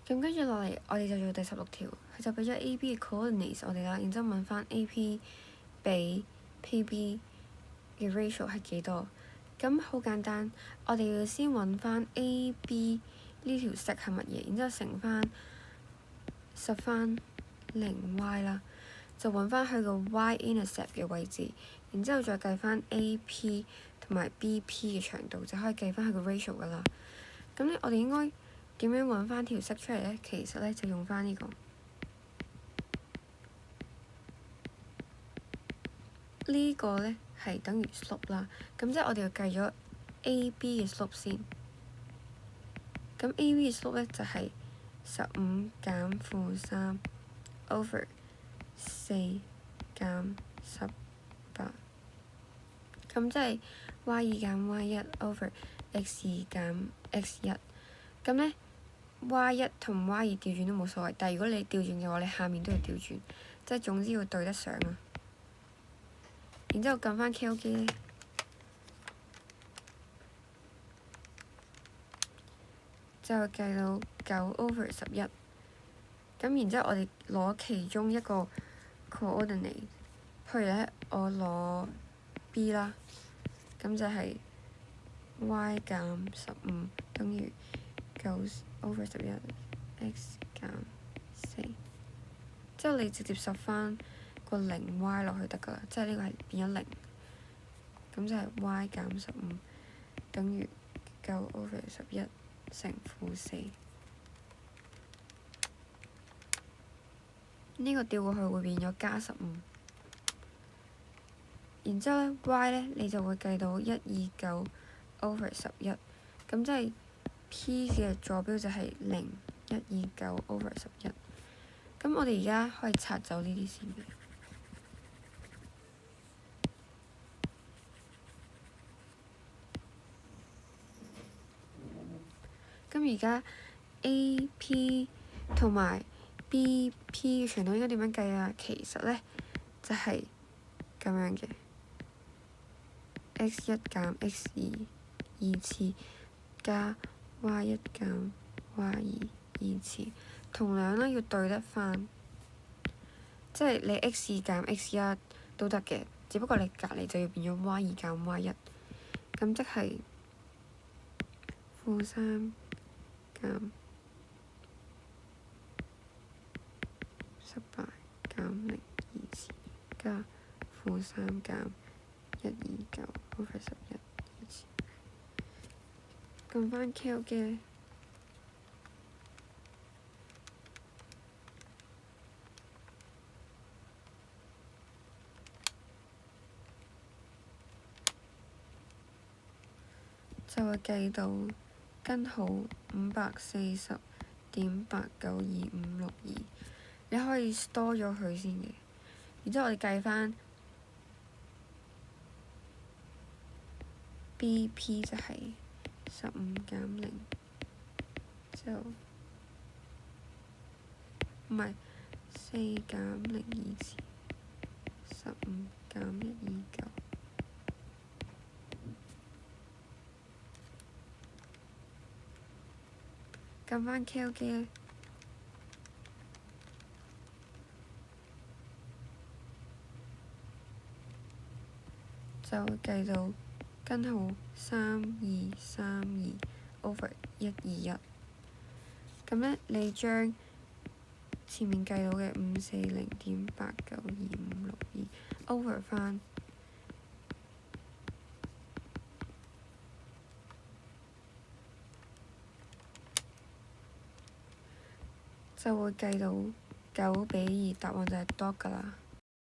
咁跟住落嚟，我哋就做第16條，佢就俾咗 A、B 嘅 coordinates 我哋啦，然之後問翻 A.P 比 P.B 嘅 ratio 係幾多？咁好簡單，我哋要先揾翻 A.B 呢條式係乜嘢，然之後乘翻實翻0y 啦，就揾翻佢個 y-intercept 嘅位置，然之後再計翻 A.P 同埋 B.P 嘅長度，就可以計翻佢個 ratio 噶啦。咁咧，我哋應該點樣揾翻條式出嚟咧？其實咧就用翻呢個呢個咧係等於 slope 啦。咁即係我哋要計咗 A.B 嘅 slope 先。咁 A.B 嘅 slope 咧就係15減負3 over 4減18。咁即係 y2減y1 over x2減x1。咁咧 y1 同 y2 調轉都冇所謂，但係如果你調轉嘅話，你下面都要調轉，即係總之要對得上啊。然之後撳翻 KO 機咧，就計到9 over 11。咁然之後我哋攞其中一個 coordinate， 譬如咧我攞 B 啦，咁就係 y 減15等於9 over 11 x 減4。之後你直接實翻個0y 落去得㗎啦，即係呢個係變咗0。咁就係 y 減15等於9 over 11乘負4。呢個調過去會變咗加15。然之後咧 y 咧你就會計到129 over 11。咁即係 P 嘅坐標就係0 129 over 11。咁我哋而家可以拆走呢啲先嘅。咁而家 A.P 同埋 B.P 嘅長度應該點樣計啊？其實咧就係咁樣嘅。x1 減x2 2次加 y1 減 y2 2次，同樣咧要對得翻，即係你 x2 減x1都得嘅，只不過你隔離就要變咗 y2 減 y1，咁即係負3減18減0 2次加負3減129 over 11 2次。撳翻 KO 機咧，就會計到根號540.8925562。你可以 store 咗佢先嘅，然之後我哋計翻 B.P 就係15減0，之後唔係4減0 2次15減129。撳翻 KO 機咧，就會計到根號3232 over 121。咁咧，你將前面計到嘅540.8925562 over 翻，就會計到9比2，答案就係 dot 㗎啦。